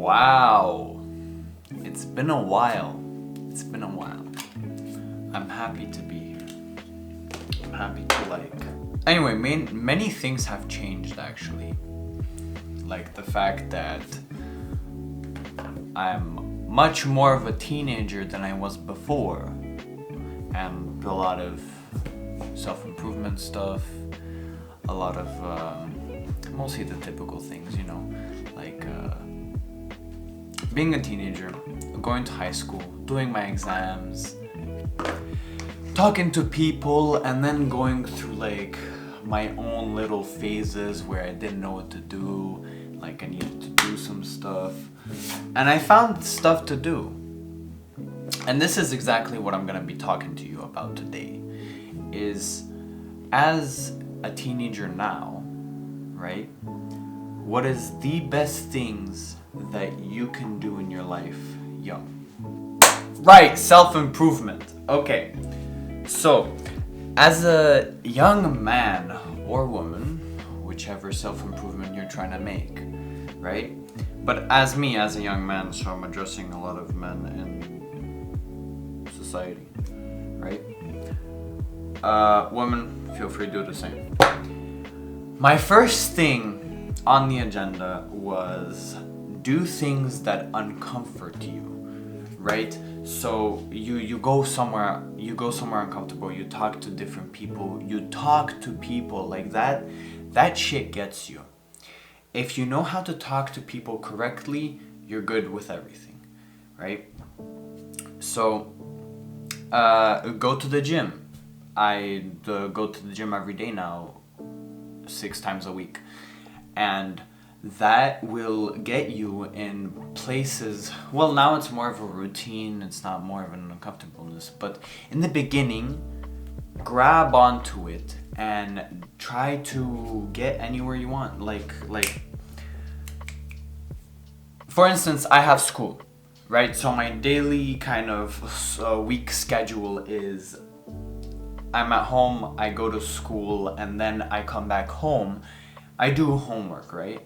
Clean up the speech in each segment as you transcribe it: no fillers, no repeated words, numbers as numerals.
Wow. It's been a while. It's been a while. I'm happy to be here. I'm happy to Anyway, many things have changed actually. Like the fact that I'm much more of a teenager than I was before. And a lot of self-improvement stuff. A lot of mostly the typical things, like being a teenager, going to high school, doing my exams, talking to people, and then going through my own little phases where I didn't know what to do, like I needed to do some stuff, and I found stuff to do. And this is exactly what I'm gonna be talking to you about today, is as a teenager now, right? What is the best things that you can do in your life young? Right, self-improvement. Okay, so as a young man or woman, whichever self-improvement you're trying to make, right? But as me, as a young man, so I'm addressing a lot of men in society, right? Women, feel free to do the same. My first thing on the agenda was do things that uncomfort you, right? So you go somewhere uncomfortable, you talk to different people, like that shit gets you. If you know how to talk to people correctly, you're good with everything, right? So go to the gym. I go to the gym every day now, 6 times a week, and that will get you in places. Well, now it's more of a routine, it's not more of an uncomfortableness, but in the beginning, grab onto it and try to get anywhere you want. Like for instance, I have school, right? So my daily kind of week schedule is I'm at home, I go to school, and then I come back home. I do homework, right?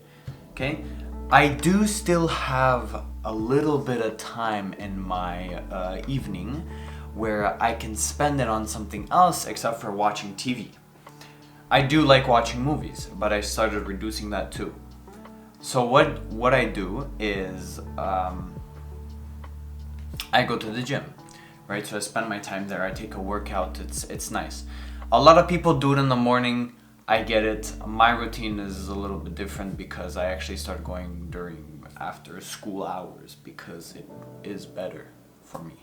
Okay? I do still have a little bit of time in my evening where I can spend it on something else except for watching TV. I do like watching movies, but I started reducing that too. So what I do is I go to the gym. Right, so I spend my time there. I take a workout. It's nice. A lot of people do it in the morning. I get it. My routine is a little bit different because I actually start going during after school hours because it is better for me.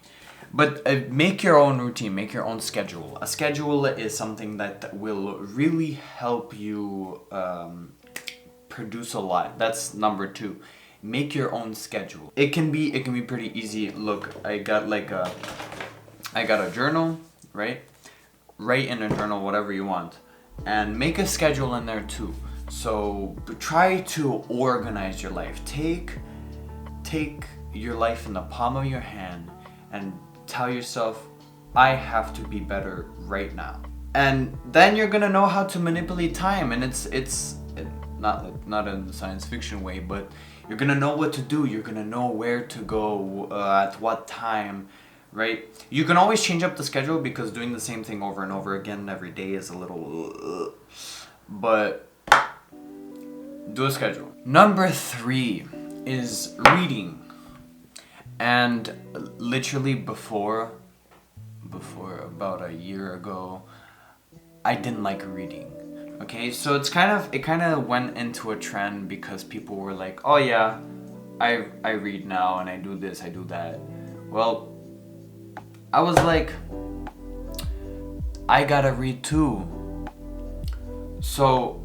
But make your own routine. Make your own schedule. A schedule is something that will really help you produce a lot. That's number 2. Make your own schedule. It can be pretty easy. Look, I got a journal, right? Write in a journal whatever you want, and make a schedule in there too. So try to organize your life. Take your life in the palm of your hand and tell yourself, I have to be better right now. And then you're gonna know how to manipulate time, and it's not in the science fiction way, but you're gonna know what to do. You're gonna know where to go at what time, right? You can always change up the schedule because doing the same thing over and over again every day is a little but do a schedule. Number 3 is reading. And literally before about a year ago, I didn't like reading. Okay, so it kind of went into a trend because people were like, oh yeah, I read now and I do this, I do that. Well, I was like, I gotta read too. So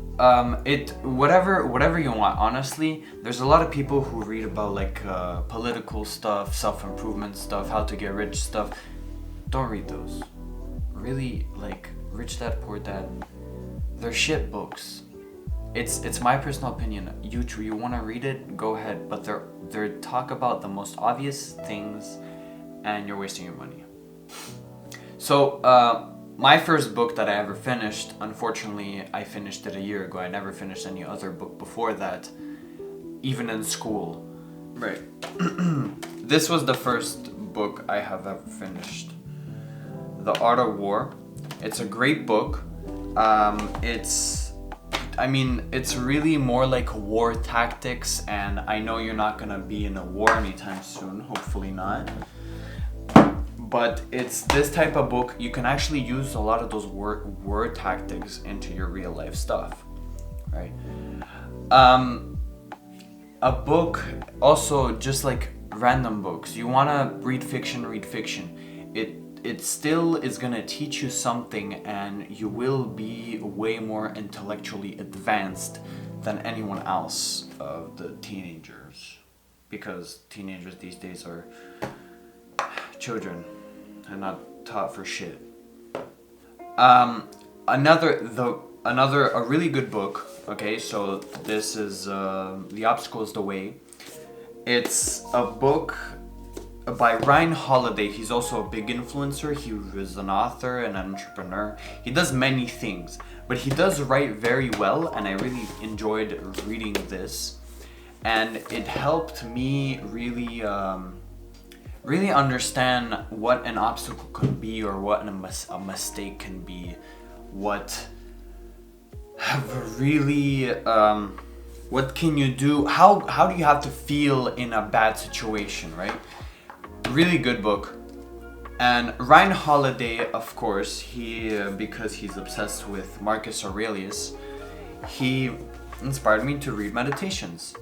whatever you want. Honestly, there's a lot of people who read about political stuff, self-improvement stuff, how to get rich stuff. Don't read those. Really, Rich Dad Poor Dad, they're shit books. It's my personal opinion. You want to read it, go ahead, but they're talk about the most obvious things, and you're wasting your money. So my first book that I ever finished, unfortunately, I finished it a year ago. I never finished any other book before that, even in school. Right. This was the first book I have ever finished. The Art of War. It's a great book. It's really more like war tactics, and I know you're not gonna be in a war anytime soon, hopefully not. But it's this type of book, you can actually use a lot of those war tactics into your real life stuff, right? A book, also just like random books, you wanna read fiction, read fiction. It still is gonna teach you something, and you will be way more intellectually advanced than anyone else of the teenagers, because teenagers these days are children and not taught for shit. A really good book. Okay, so this is The Obstacle is the Way. It's a book by Ryan Holiday. He's also a big influencer. He was an author and an entrepreneur. He does many things, but he does write very well, and I really enjoyed reading this. And it helped me really understand what an obstacle could be, or what a mistake can be. What can you do? How do you have to feel in a bad situation, right? Really good book. And Ryan Holiday, of course, because he's obsessed with Marcus Aurelius, he inspired me to read Meditations.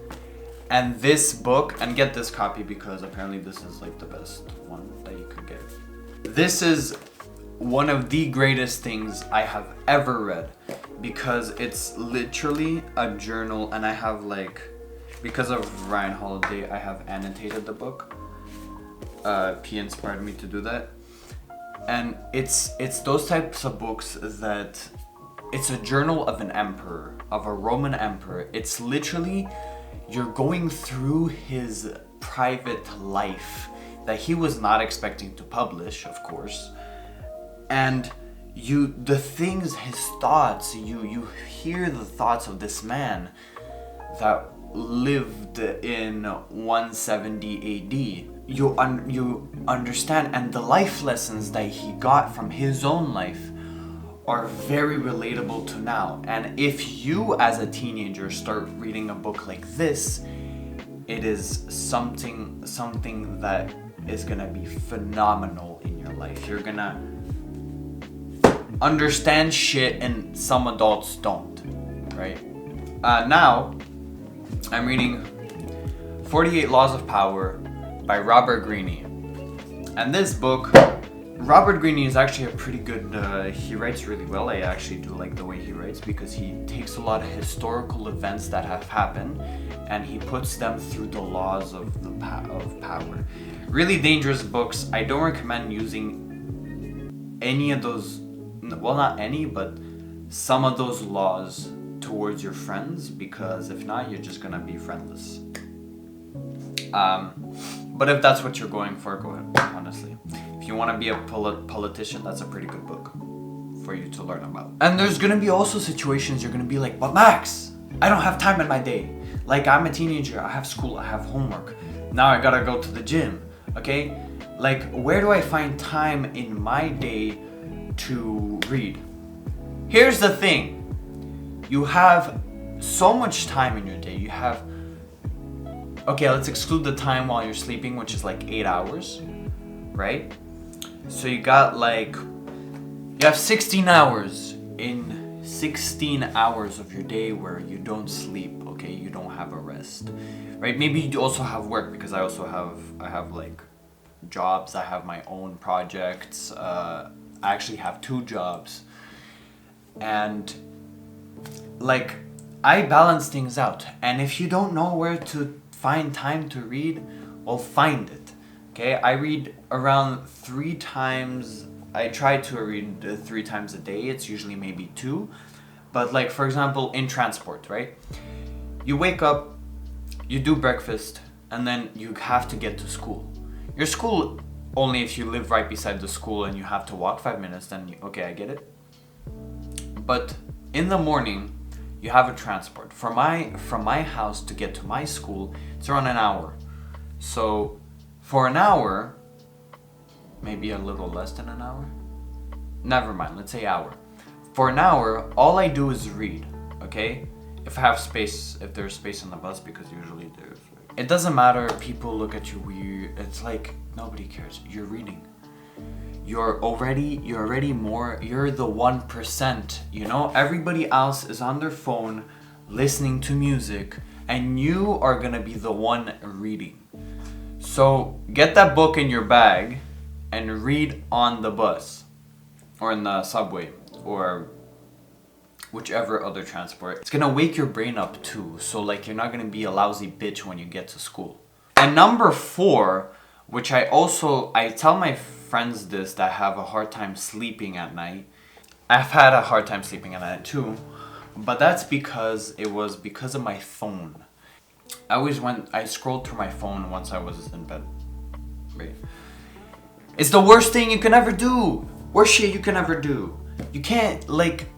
And this book, and get this copy because apparently this is like the best one that you could get. This is one of the greatest things I have ever read, because it's literally a journal, and I have because of Ryan Holiday, I have annotated the book. He inspired me to do that. And it's those types of books that it's a journal of an emperor, of a Roman emperor. It's literally, you're going through his private life that he was not expecting to publish, of course. And the things, his thoughts, you hear the thoughts of this man that lived in 170 AD. You understand, and the life lessons that he got from his own life are very relatable to now. And if you as a teenager start reading a book like this, it is something that is gonna be phenomenal in your life. You're gonna understand shit, and some adults don't, right? Now I'm reading 48 Laws of Power by Robert Greene. And this book, Robert Greene is actually a pretty good, he writes really well. I actually do like the way he writes, because he takes a lot of historical events that have happened and he puts them through the laws of power. Really dangerous books. I don't recommend using any of those, well, not any, but some of those laws towards your friends, because if not, you're just gonna be friendless. But if that's what you're going for, go ahead, honestly. If you want to be a politician, that's a pretty good book for you to learn about. And there's gonna be also situations you're gonna be like, but Max, I don't have time in my day. Like, I'm a teenager, I have school, I have homework. Now I gotta go to the gym, okay? Like, where do I find time in my day to read? Here's the thing. You have so much time in your day. You have, okay, let's exclude the time while you're sleeping, which is like 8 hours, right? So you got you have 16 hours. In 16 hours of your day where you don't sleep, okay? You don't have a rest, right? Maybe you also have work, because I have jobs, I have my own projects, I actually have 2 jobs. And I balance things out. And if you don't know where to find time to read, well, find it. Okay, I read around 3 times. I try to read 3 times a day. It's usually maybe 2. But for example, in transport, right? You wake up, you do breakfast, and then you have to get to school. Your school, only if you live right beside the school and you have to walk 5 minutes, then okay, I get it. But in the morning, you have a transport. From my house to get to my school, it's around an hour. So for an hour, maybe a little less than an hour, never mind, let's say hour. For an hour, all I do is read, okay? If I have space, if there's space on the bus, because usually there's. It doesn't matter, people look at you weird, it's like, nobody cares, you're reading. You're already more, you're the 1%, you know? Everybody else is on their phone, listening to music, and you are gonna be the one reading. So get that book in your bag and read on the bus, or in the subway, or whichever other transport. It's gonna wake your brain up too, so like you're not gonna be a lousy bitch when you get to school. And number 4, which I tell my friends this that have a hard time sleeping at night. I've had a hard time sleeping at night too, but that's because it was because of my phone. I scrolled through my phone once I was in bed. Right? It's the worst thing you can ever do. Worst shit you can ever do. You can't, like,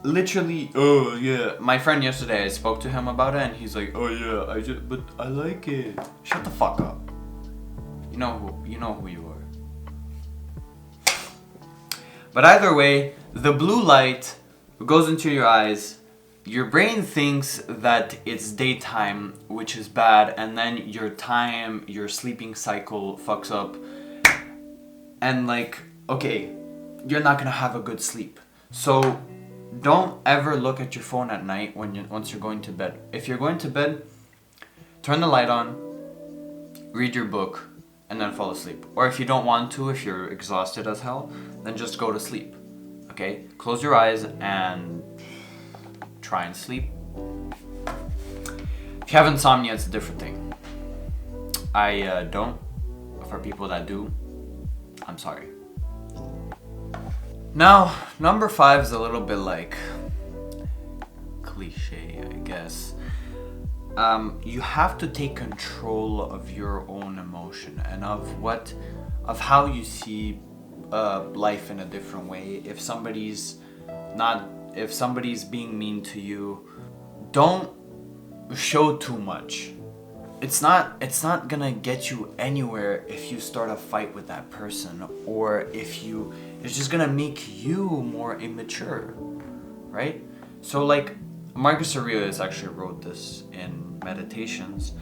literally, oh yeah. My friend yesterday, I spoke to him about it and he's like, oh yeah, but I like it. Shut the fuck up. You know who you are. But either way, the blue light goes into your eyes. Your brain thinks that it's daytime, which is bad, and then your sleeping cycle fucks up. And like, okay, you're not gonna have a good sleep. So don't ever look at your phone at night once you're going to bed. If you're going to bed, turn the light on, read your book, and then fall asleep. Or if you don't want to, if you're exhausted as hell, then just go to sleep. Okay? Close your eyes and try and sleep. If you have insomnia, it's a different thing. I don't. For people that do, I'm sorry. Now, number 5 is a little bit like cliche, I guess. You have to take control of your own emotion and of how you see life in a different way. If somebody's being mean to you, don't show too much. It's not gonna get you anywhere if you start a fight with that person, or it's just gonna make you more immature, right? So like Marcus Aurelius actually wrote this in Meditations.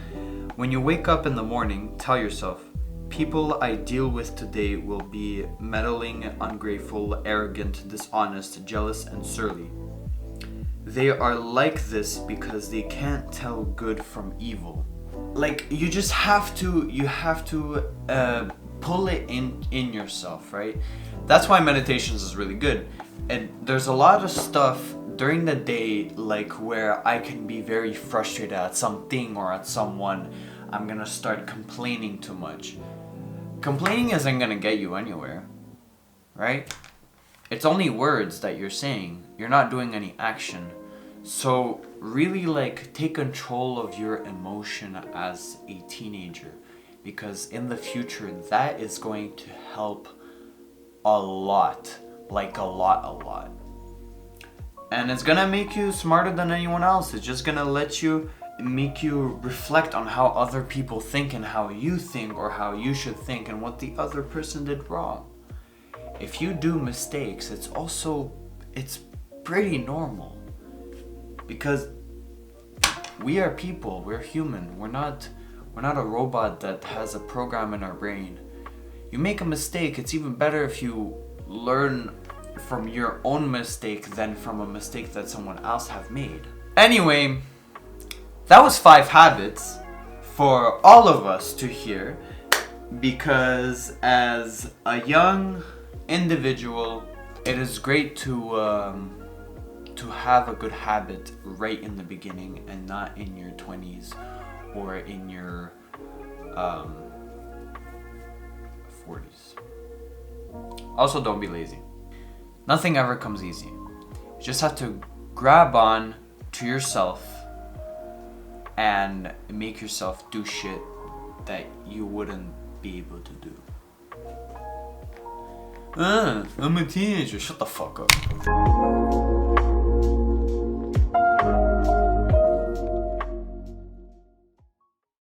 When you wake up in the morning, tell yourself, people I deal with today will be meddling, ungrateful, arrogant, dishonest, jealous, and surly. They are like this because they can't tell good from evil. Like, you just have to pull it in yourself, right? That's why Meditations is really good. And there's a lot of stuff during the day, like, where I can be very frustrated at something or at someone. I'm gonna start complaining too much. Complaining isn't gonna get you anywhere, right? It's only words that you're saying. You're not doing any action. So really, like, take control of your emotion as a teenager, because in the future that is going to help a lot, like a lot. And it's gonna make you smarter than anyone else. It's just gonna make you reflect on how other people think and how you think, or how you should think, and what the other person did wrong. If you do mistakes, it's pretty normal. Because we are people, we're human. We're not a robot that has a program in our brain. You make a mistake, it's even better if you learn from your own mistake than from a mistake that someone else have made. Anyway, that was 5 habits for all of us to hear, because as a young individual, it is great to have a good habit right in the beginning and not in your 20s or in your 40s. Also, don't be lazy. Nothing ever comes easy. You just have to grab on to yourself and make yourself do shit that you wouldn't be able to do. I'm a teenager. Shut the fuck up.